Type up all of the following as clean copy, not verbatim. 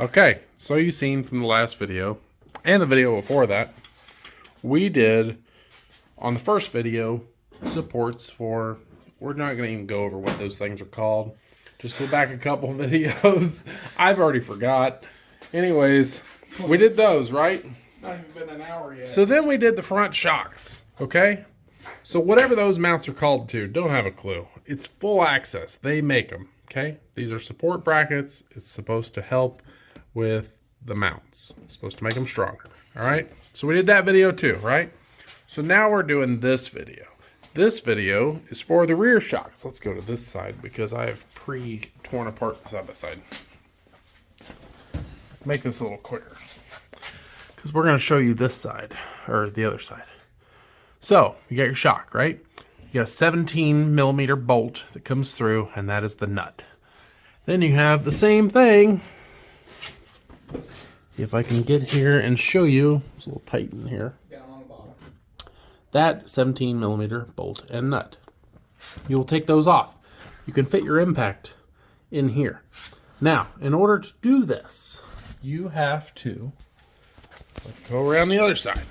Okay, so you've seen from the last video and the video before that, we did on the first video supports for, we're not going to even go over what those things are called. Just go back a couple videos. I've already forgot. Anyways, we did those, right? It's not even been an hour yet. So then we did the front shocks, okay? So whatever those mounts are called to, don't have a clue. It's full access. They make them, okay? These are support brackets. It's supposed to help with the mounts. It's supposed to make them stronger, all right? So we did that video too, right? So now we're doing this video. This video is for the rear shocks. Let's go to this side because I have pre-torn apart the side by side. Make this a little quicker because we're going to show you this side or the other side. So you got your shock, right? You got a 17 millimeter bolt that comes through, and that is the nut. Then you have the same thing. If I can get here and show you, it's a little tight in here. Down on the bottom. That 17 millimeter bolt and nut. You will take those off. You can fit your impact in here. Now, in order to do this, you have to, let's go around the other side.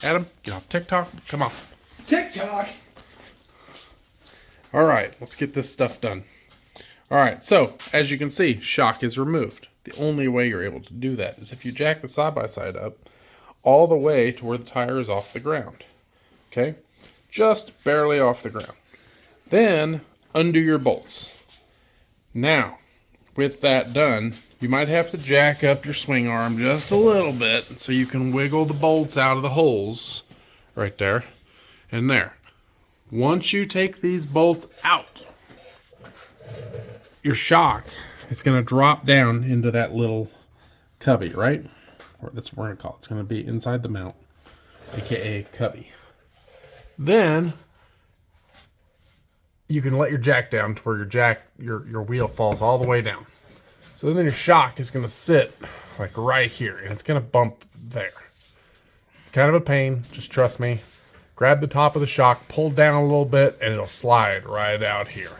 Adam, get off TikTok. Come on. TikTok. All right, let's get this stuff done. All right, so as you can see, shock is removed. The only way you're able to do that is if you jack the side-by-side up all the way to where the tire is off the ground. Okay? Just barely off the ground. Then undo your bolts. Now, with that done, you might have to jack up your swing arm just a little bit so you can wiggle the bolts out of the holes right there and there. Once you take these bolts out, your shock is going to drop down into that little cubby, right? Or that's what we're going to call it. It's going to be inside the mount, aka cubby. Then you can let your jack down to where your wheel falls all the way down. So then your shock is going to sit like right here, and it's going to bump there. It's kind of a pain. Just trust me. Grab the top of the shock, pull down a little bit, and it'll slide right out here.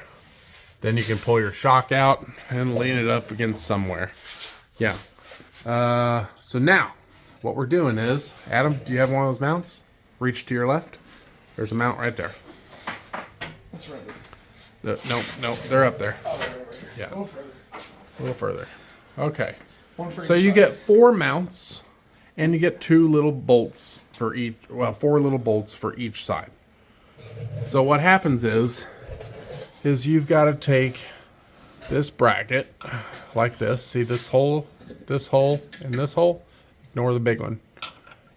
Then you can pull your shock out and lean it up against somewhere. Yeah. So now, what we're doing is, Adam, do you have one of those mounts? Reach to your left. There's a mount right there. That's right. No, they're up there. Oh, right. Yeah. A little further. A little further. Okay. One for So each you side. get 4 mounts, and you get 2 little bolts for each, well, 4 little bolts for each side. So what happens is you've got to take this bracket like this. See this hole, and this hole? Ignore the big one.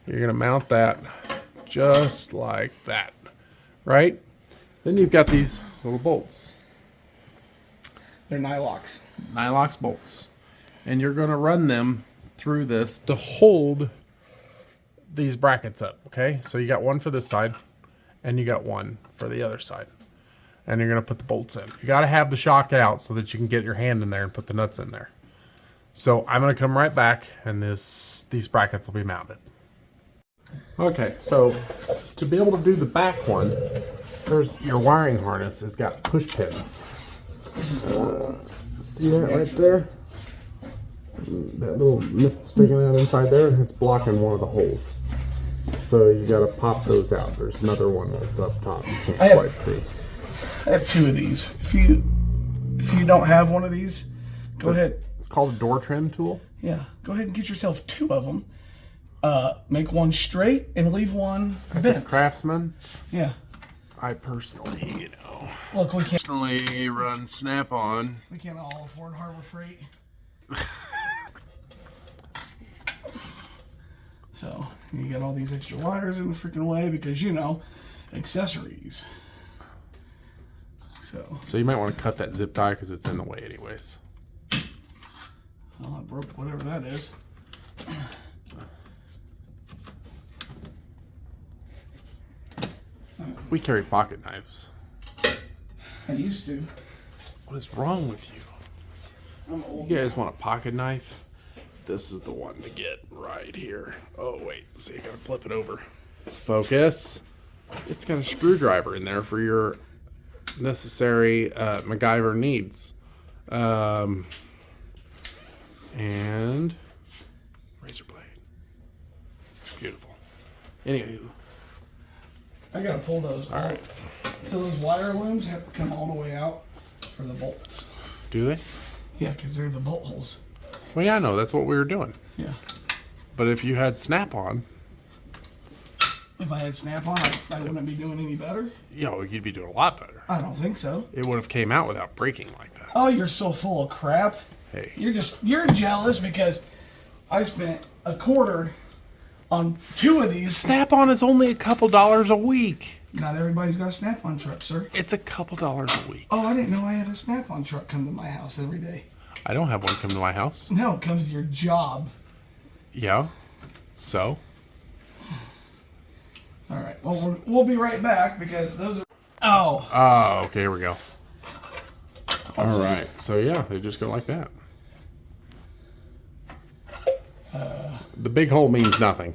You're going to mount that just like that, right? Then you've got these little bolts. They're Nylox. Nylox bolts. And you're going to run them through this to hold these brackets up, okay? So you got one for this side, and you got one for the other side. And you're going to put the bolts in. You got to have the shock out so that you can get your hand in there and put the nuts in there. So I'm going to come right back, and these brackets will be mounted. Okay, so to be able to do the back one, there's your wiring harness has got push pins. See that right there? That little nipple sticking out inside there, it's blocking one of the holes. So you got to pop those out. There's another one that's up top. You can't quite see. I have 2 of these. If you don't have one of these, go ahead. It's called a door trim tool. Yeah, go ahead and get yourself 2 of them. Make one straight and leave one That's bent. a Craftsman. Yeah. I personally, Look, we can't run Snap-on. all afford Harbor Freight. So you got all these extra wires in the freaking way because accessories. So you might want to cut that zip tie because it's in the way anyways. Well, I broke whatever that is. We carry pocket knives. I used to. What is wrong with you? I'm old. You guys want a pocket knife? This is the one to get right here. Oh, wait. So you gotta flip it over. Focus. It's got a screwdriver in there for your necessary MacGyver needs. And Anywho. I gotta pull those. All right. So those wire looms have to come all the way out for the bolts. Do they? Yeah, because they're the bolt holes. Well, yeah, I know. That's what we were doing. Yeah. But if you had snap-on... If I had snap-on, I wouldn't be doing any better. You'd be doing a lot better. I don't think so. It would have came out without breaking like that. Oh, you're so full of crap. Hey. You're jealous because I spent a quarter on 2 of these. Snap-on is only a couple dollars a week. Not everybody's got a snap-on truck, sir. It's a couple dollars a week. Oh, I didn't know I had a snap-on truck come to my house every day. I don't have one come to my house. No, it comes to your job. Yeah. So? All right. Well, we'll be right back because those are... Oh. Oh, okay, here we go. All right. So, yeah, they just go like that. The big hole means nothing.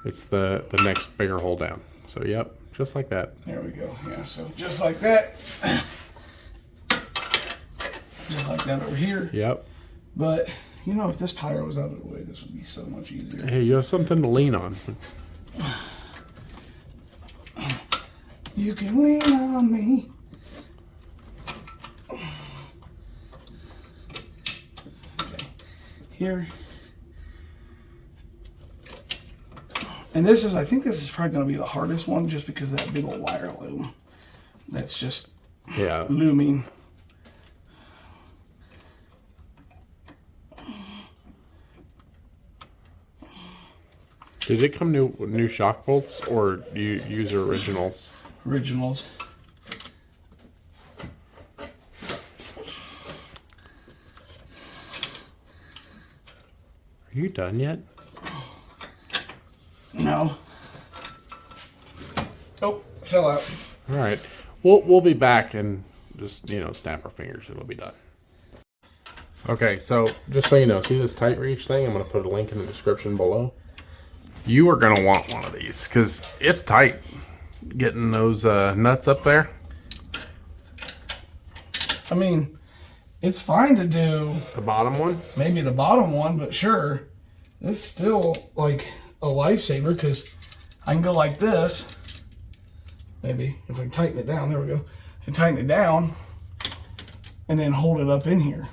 It's the next bigger hole down. So, yep, just like that. There we go. Yeah, so just like that. Just like that over here. Yep. But, you know, if this tire was out of the way, this would be so much easier. Hey, you have something to lean on. You can lean on me. Okay. Here. And this is, I think this is probably going to be the hardest one just because of that big old wire loom. That's just looming. Did it come new shock bolts, or do you use originals? Originals. Are you done yet? No. Oh, fell out. All right. We'll be back and just, snap our fingers. It'll be done. Okay, so just so you know, see this tight reach thing? I'm going to put a link in the description below. You are going to want one of these because it's tight getting those nuts up there. I mean, it's fine to do the bottom one. Maybe the bottom one, but sure. It's still like a lifesaver because I can go like this. Maybe if I can tighten it down. There we go. And tighten it down and then hold it up in here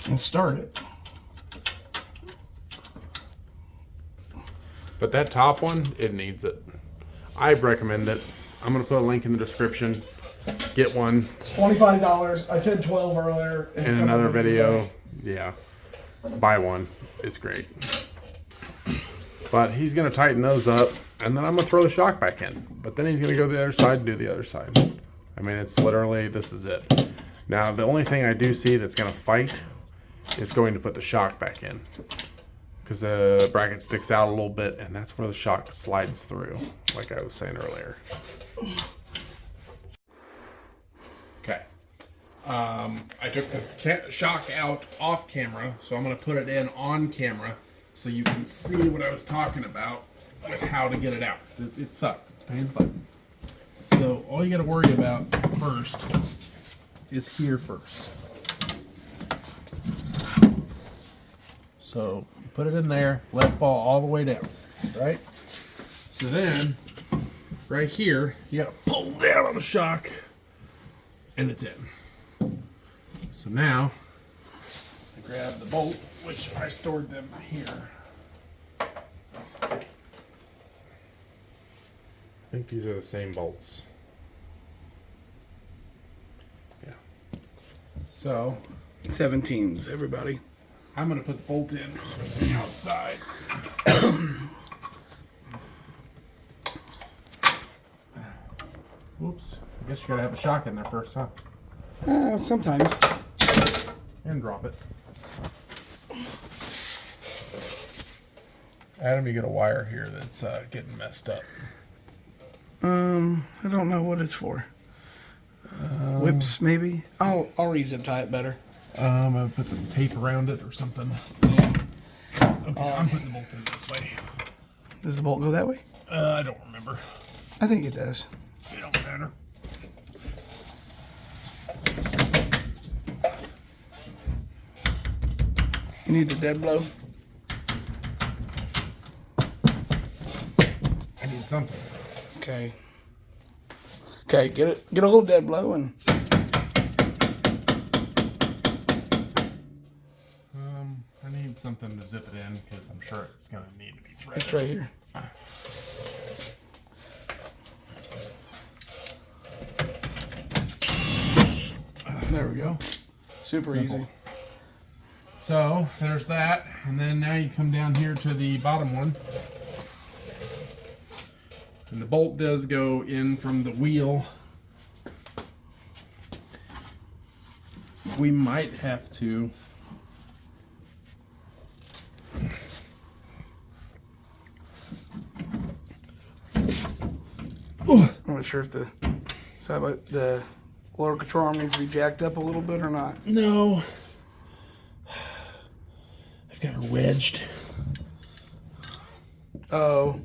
and start it. But that top one, it needs it. I recommend it. I'm going to put a link in the description. Get one. It's $25. I said 12 earlier. In another video. Yeah. Buy one. It's great. But he's going to tighten those up. And then I'm going to throw the shock back in. But then he's going to go to the other side and do the other side. I mean, it's literally, this is it. Now, the only thing I do see that's going to fight is going to put the shock back in. Because the bracket sticks out a little bit, and that's where the shock slides through, like I was saying earlier. Okay. I took the shock out off camera, so I'm going to put it in on camera so you can see what I was talking about with how to get it out. Because it sucks. It's a pain in the butt. So all you got to worry about first is here first. So you put it in there, let it fall all the way down, right? So then, right here, you gotta pull down on the shock, and it's in. So now, I grab the bolt, which I stored them here. I think these are the same bolts. Yeah. So 17s, everybody. I'm going to put the bolt in on the outside. Oops. I guess you got to have a shock in there first, huh? Sometimes. And drop it. Adam, you got a wire here that's getting messed up. I don't know what it's for. Whips, maybe? I'll re-zip tie it better. I'm going to put some tape around it or something. Yeah. Okay, I'm putting the bolt in this way. Does the bolt go that way? I don't remember. I think it does. It don't matter. You need the dead blow? something. Okay. Okay, get a little dead blow and I need something to zip it in because I'm sure it's gonna need to be threaded. it's right here. There we go. Super Simple. easy. So there's that, and then now you come down here to the bottom one, and the bolt does go in from the wheel. We might have to. I'm not sure if the lower control arm needs to be jacked up a little bit or not. No. I've got her wedged. Oh.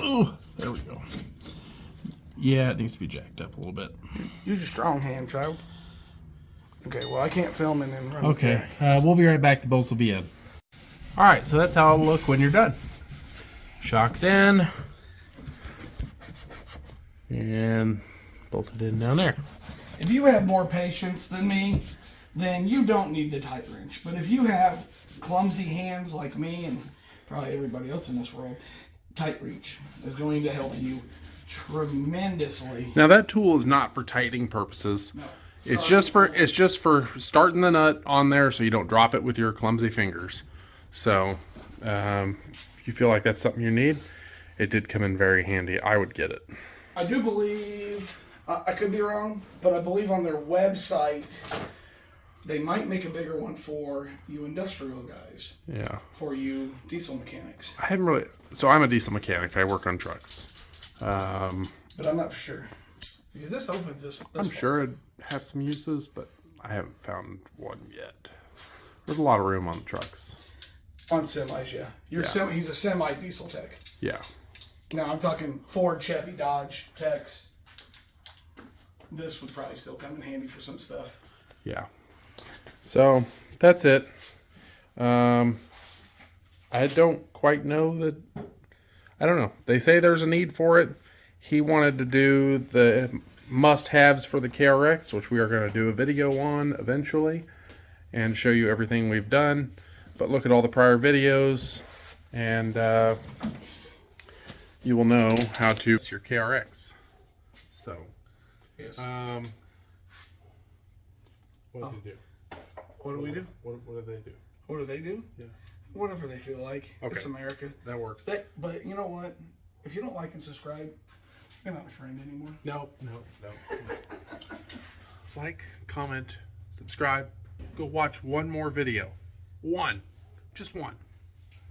Ooh, there we go. Yeah, it needs to be jacked up a little bit. Use your strong hand, child. Okay, well, I can't film and then run. Okay, we'll be right back. The bolt will be in. All right, so that's how it'll look when you're done. Shock's in. And bolted in down there. If you have more patience than me, then you don't need the tight wrench. But if you have clumsy hands like me and probably everybody else in this world, tight reach is going to help you tremendously. Now that tool is not for tightening purposes. No. It's just for starting the nut on there so you don't drop it with your clumsy fingers. So if you feel like that's something you need, it did come in very handy. I would get it. I do believe, I could be wrong, but I believe on their website they might make a bigger one for you industrial guys. Yeah. For you diesel mechanics. I haven't really. So I'm a diesel mechanic. I work on trucks. But I'm not sure. Because this opens this. I'm sure it'd have some uses, but I haven't found one yet. There's a lot of room on the trucks. On semis, yeah. He's a semi diesel tech. Yeah. Now I'm talking Ford, Chevy, Dodge, Tex. This would probably still come in handy for some stuff. Yeah. So that's it. I don't quite know that. I don't know. They say there's a need for it. He wanted to do the must-haves for the KRX, which we are going to do a video on eventually and show you everything we've done. But look at all the prior videos and you will know how to use your KRX. So, Yes. what do they do? What do we do? What do they do? What do they do? Yeah. Whatever they feel like. Okay. It's America. That works. But you know what? If you don't like and subscribe, you're not a friend anymore. No. Like, comment, subscribe. Go watch one more video. One. Just one.